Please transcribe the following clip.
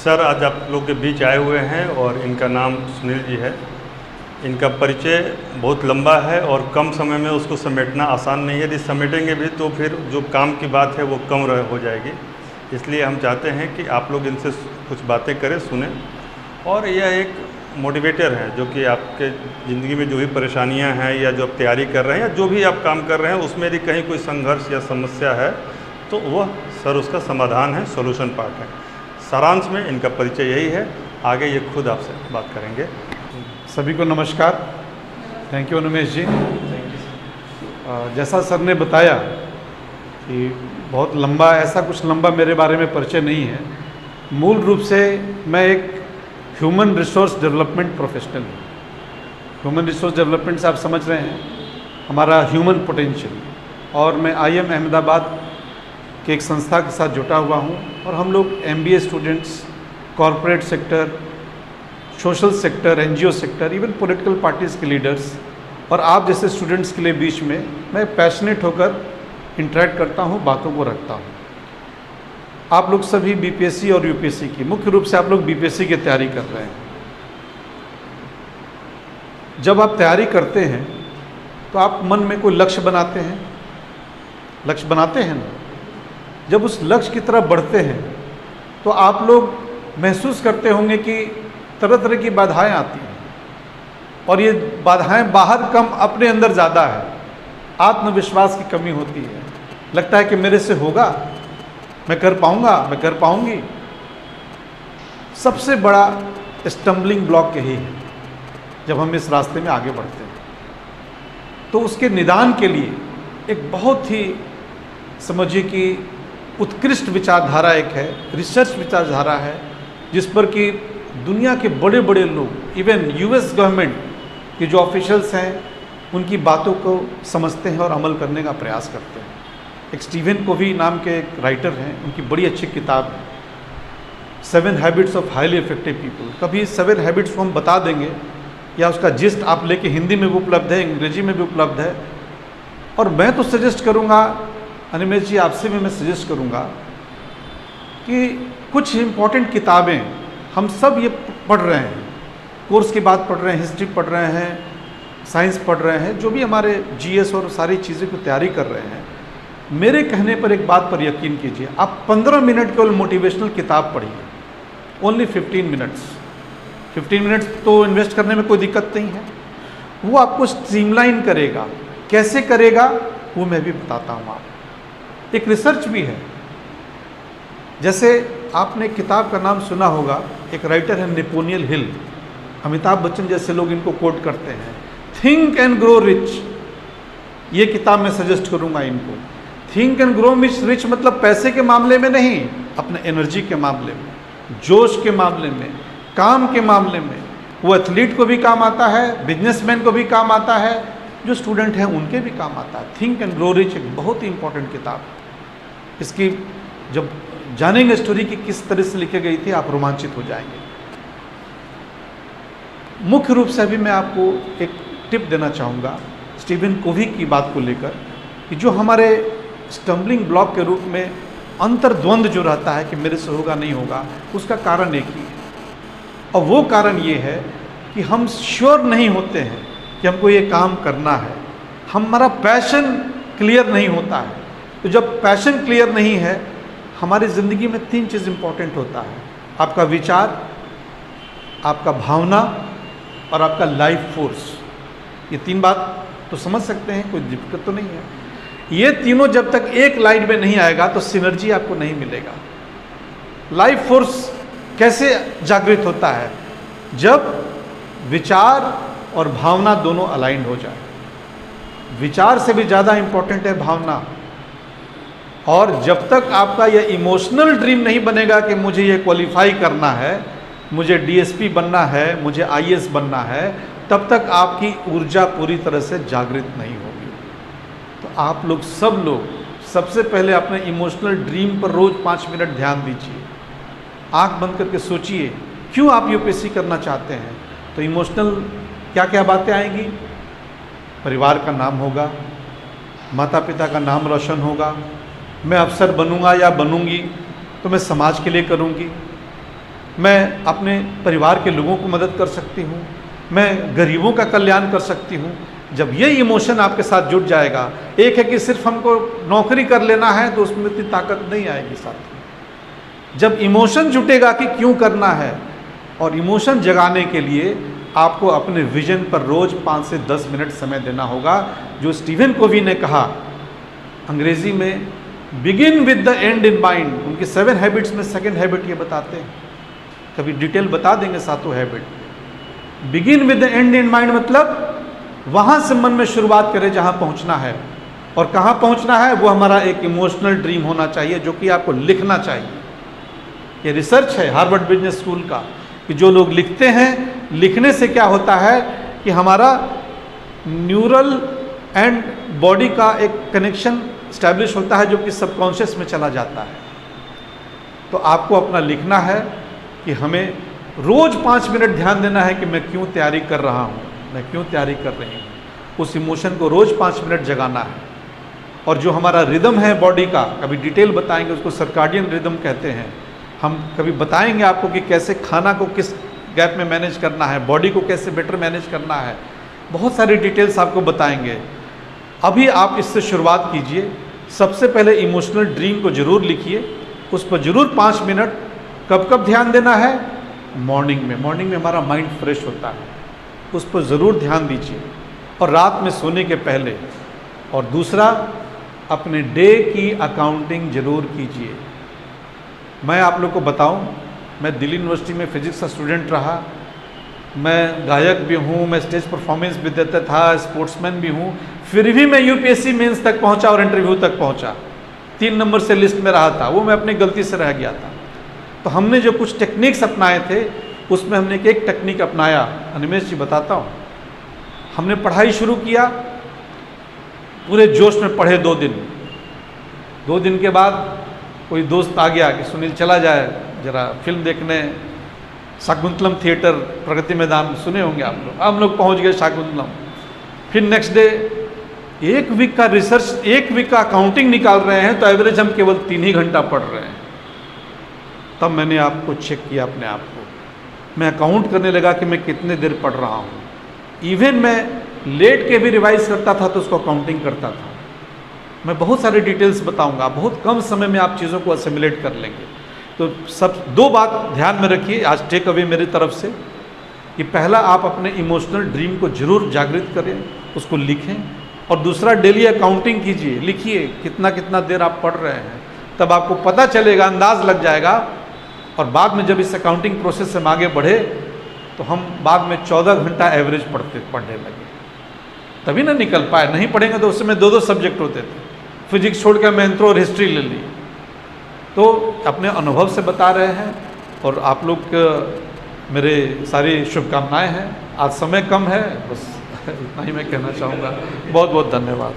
Sir आज आप लोग के बीच आए हुए हैं और इनका नाम सुनील जी है। इनका परिचय बहुत लंबा है और कम समय में उसको समेटना आसान नहीं है। यदि समेटेंगे भी तो फिर जो काम की बात है वो कम हो जाएगी। इसलिए हम चाहते हैं कि आप लोग इनसे कुछ बातें करें, सुने। और यह एक मोटिवेटर है जो कि आपके ज़िंदगी में जो भी परेशानियां हैं या जो आप तैयारी कर रहे हैं या जो भी आप काम कर रहे हैं उसमें यदि कहीं कोई संघर्ष या समस्या है तो वह सर उसका समाधान है, सॉल्यूशन पार्ट है। सारांश में इनका परिचय यही है। आगे ये खुद आपसे बात करेंगे। सभी को नमस्कार। थैंक यू अनुमेश जी। जैसा सर ने बताया कि बहुत लंबा, ऐसा कुछ लंबा मेरे बारे में परिचय नहीं है। मूल रूप से मैं एक ह्यूमन रिसोर्स डेवलपमेंट प्रोफेशनल हूँ। ह्यूमन रिसोर्स डेवलपमेंट से आप समझ रहे हैं हमारा ह्यूमन पोटेंशियल, और मैं IIM अहमदाबाद के एक संस्था के साथ जुटा हुआ हूँ और हम लोग MBA students, corporate sector, social sector, NGO sector, even political parties के लीडर्स और आप जैसे स्टूडेंट्स के लिए बीच में मैं पैशनेट होकर इंटरेक्ट करता हूँ, बातों को रखता हूँ। आप लोग सभी BPSC और UPSC की, मुख्य रूप से आप लोग BPSC की तैयारी कर रहे हैं। जब आप तैयारी करते हैं तो आप मन में कोई लक्ष्य बनाते हैं, लक्ष्य बनाते हैं ना। जब उस लक्ष्य की तरफ बढ़ते हैं तो आप लोग महसूस करते होंगे कि तरह तरह की बाधाएं आती हैं और ये बाधाएं बाहर कम, अपने अंदर ज़्यादा है। आत्मविश्वास की कमी होती है, लगता है कि मेरे से होगा, मैं कर पाऊंगा, मैं कर पाऊंगी। सबसे बड़ा स्टम्बलिंग ब्लॉक यही है जब हम इस रास्ते में आगे बढ़ते हैं। तो उसके निदान के लिए एक बहुत ही, समझिए कि उत्कृष्ट विचारधारा एक है, रिसर्च विचारधारा है, जिस पर कि दुनिया के बड़े बड़े लोग, इवन US गवर्नमेंट के जो ऑफिशियल्स हैं, उनकी बातों को समझते हैं और अमल करने का प्रयास करते हैं। एक स्टीवन कोवी नाम के एक राइटर हैं, उनकी बड़ी अच्छी किताब है 7 habits of highly effective people. कभी 7 हैबिट्स को हम बता देंगे या उसका जिस्ट आप लेके, हिंदी में भी उपलब्ध है, अंग्रेजी में भी उपलब्ध है। और मैं तो सजेस्ट करूँगा, अनुमेश जी आपसे भी मैं सजेस्ट करूँगा कि कुछ इम्पॉर्टेंट किताबें हम सब ये पढ़ रहे हैं, कोर्स की बात पढ़ रहे हैं, हिस्ट्री पढ़ रहे हैं, साइंस पढ़ रहे हैं, जो भी हमारे GS और सारी चीज़ें को तैयारी कर रहे हैं। मेरे कहने पर एक बात पर यकीन कीजिए, आप 15 मिनट केवल मोटिवेशनल किताब पढ़िए, ओनली 15 मिनट्स। 15 मिनट्स तो इन्वेस्ट करने में कोई दिक्कत नहीं है। वो आपको स्ट्रीमलाइन करेगा। कैसे करेगा वो मैं भी बताता हूँ आपको। एक रिसर्च भी है। जैसे आपने किताब का नाम सुना होगा, एक राइटर है नेपोलियन हिल, अमिताभ बच्चन जैसे लोग इनको कोट करते हैं, थिंक एंड ग्रो रिच। ये किताब मैं सजेस्ट करूँगा इनको। थिंक एंड ग्रो रिच मतलब पैसे के मामले में नहीं, अपने एनर्जी के मामले में, जोश के मामले में, काम के मामले में। वो एथलीट को भी काम आता है, बिजनेसमैन को भी काम आता है, जो स्टूडेंट हैं उनके भी काम आता है। थिंक एंड ग्रो रिच एक बहुत ही इंपॉर्टेंट किताब है। इसकी जब जानेंगे स्टोरी की किस तरह से लिखी गई थी, आप रोमांचित हो जाएंगे। मुख्य रूप से अभी मैं आपको एक टिप देना चाहूँगा स्टीवन कोवी की बात को लेकर, कि जो हमारे स्टम्बलिंग ब्लॉक के रूप में अंतर्द्वंद जो रहता है कि मेरे से होगा नहीं होगा, उसका कारण एक ही है। और वो कारण ये है कि हम श्योर नहीं होते हैं कि हमको ये काम करना है, हमारा पैशन क्लियर नहीं होता है। तो जब पैशन क्लियर नहीं है, हमारी ज़िंदगी में 3 चीज़ इंपॉर्टेंट होता है, आपका विचार, आपका भावना और आपका लाइफ फोर्स। ये 3 बात तो समझ सकते हैं, कोई दिक्कत तो नहीं है। ये तीनों जब तक एक लाइन में नहीं आएगा तो सिनर्जी आपको नहीं मिलेगा। लाइफ फोर्स कैसे जागृत होता है? जब विचार और भावना दोनों अलाइंड हो जाए। विचार से भी ज़्यादा इंपॉर्टेंट है भावना। और जब तक आपका यह इमोशनल ड्रीम नहीं बनेगा कि मुझे ये क्वालिफाई करना है, मुझे DSP बनना है, मुझे IAS बनना है, तब तक आपकी ऊर्जा पूरी तरह से जागृत नहीं होगी। तो आप लोग, सब लोग, सबसे पहले अपने इमोशनल ड्रीम पर रोज़ 5 मिनट ध्यान दीजिए। आंख बंद करके सोचिए क्यों आप UPSC करना चाहते हैं। तो इमोशनल क्या क्या बातें आएंगी? परिवार का नाम होगा, माता पिता का नाम रोशन होगा, मैं अफसर बनूंगा या बनूंगी तो मैं समाज के लिए करूंगी, मैं अपने परिवार के लोगों को मदद कर सकती हूँ, मैं गरीबों का कल्याण कर सकती हूँ। जब ये इमोशन आपके साथ जुड़ जाएगा, एक है कि सिर्फ हमको नौकरी कर लेना है तो उसमें इतनी ताकत नहीं आएगी साथ में। जब इमोशन जुटेगा कि क्यों करना है, और इमोशन जगाने के लिए आपको अपने विजन पर रोज़ 5 से 10 मिनट समय देना होगा। जो स्टीवन कोवी ने कहा अंग्रेजी में, begin with the and in mind. उनकी 7 हैबिट्स में सेकंड हैबिट ये बताते हैं, कभी डिटेल बता देंगे सातों habit. Begin with the and in mind मतलब वहाँ से मन में शुरुआत करें जहाँ पहुँचना है, और कहाँ पहुँचना है वो हमारा एक इमोशनल ड्रीम होना चाहिए जो कि आपको लिखना चाहिए। ये रिसर्च है हार्वर्ड बिजनेस स्कूल का कि जो लोग लिखते हैं, लिखने से क्या होता है कि हमारा न्यूरल एंड बॉडी का एक कनेक्शन स्टैब्लिश होता है जो कि सबकॉन्शियस में चला जाता है। तो आपको अपना लिखना है कि हमें रोज़ 5 मिनट ध्यान देना है कि मैं क्यों तैयारी कर रहा हूँ, मैं क्यों तैयारी कर रही हूँ। उस इमोशन को रोज़ 5 मिनट जगाना है। और जो हमारा रिदम है बॉडी का, कभी डिटेल बताएंगे, उसको सर्काडियन रिदम कहते हैं। हम कभी बताएंगे आपको कि कैसे खाना को किस गैप में मैनेज करना है, बॉडी को कैसे बेटर मैनेज करना है, बहुत सारी डिटेल्स आपको बताएंगे। अभी आप इससे शुरुआत कीजिए। सबसे पहले इमोशनल ड्रीम को ज़रूर लिखिए, उस पर ज़रूर 5 मिनट। कब कब ध्यान देना है? मॉर्निंग में। मॉर्निंग में हमारा माइंड फ्रेश होता है, उस पर ज़रूर ध्यान दीजिए, और रात में सोने के पहले। और दूसरा, अपने डे की अकाउंटिंग ज़रूर कीजिए। मैं आप लोग को बताऊं, मैं दिल्ली यूनिवर्सिटी में फिजिक्स का स्टूडेंट रहा, मैं गायक भी हूं, मैं स्टेज परफॉर्मेंस भी देता था, स्पोर्ट्समैन भी हूं, फिर भी मैं यूपीएससी मेंस तक पहुंचा और इंटरव्यू तक पहुंचा। 3 नंबर से लिस्ट में रहा था, वो मैं अपनी गलती से रह गया था। तो हमने जो कुछ टेक्निक्स अपनाए थे, उसमें हमने एक टेक्निक अपनाया, अनिमेश जी बताता हूँ। हमने पढ़ाई शुरू किया, पूरे जोश में पढ़े 2 दिन। 2 दिन के बाद कोई दोस्त आ गया कि सुनील चला जाए जरा फिल्म देखने, शाकुंतलम थिएटर प्रगति मैदान, सुने होंगे आप लोग। हम लोग पहुंच गए शाकुंतलम। फिर नेक्स्ट डे 1 वीक का रिसर्च, 1 वीक का अकाउंटिंग निकाल रहे हैं, तो एवरेज हम केवल 3 ही घंटा पढ़ रहे हैं। तब मैंने आपको चेक किया अपने आप को, मैं अकाउंट करने लगा कि मैं कितने देर पढ़ रहा हूँ। इवन मैं लेट के भी रिवाइज करता था तो उसको अकाउंटिंग करता था। मैं बहुत सारे डिटेल्स बताऊंगा, बहुत कम समय में आप चीज़ों को असिमुलेट कर लेंगे। तो सब 2 बात ध्यान में रखिए आज टेक अवे मेरी तरफ से, कि पहला, आप अपने इमोशनल ड्रीम को जरूर जागृत करें, उसको लिखें। और दूसरा, डेली अकाउंटिंग कीजिए, लिखिए कितना कितना देर आप पढ़ रहे हैं, तब आपको पता चलेगा, अंदाज लग जाएगा। और बाद में जब इस अकाउंटिंग प्रोसेस से हम आगे बढ़े तो हम बाद में 14 घंटा एवरेज पढ़ने लगे। तभी ना निकल पाए, नहीं पढ़ेंगे तो उस समय 2-2 सब्जेक्ट होते थे। फिजिक्स छोड़ के मैं इंट्रो और हिस्ट्री ले ली। तो अपने अनुभव से बता रहे हैं, और आप लोग मेरे सारी शुभकामनाएं हैं। आज समय कम है, बस इतना ही मैं कहना चाहूँगा। बहुत बहुत धन्यवाद।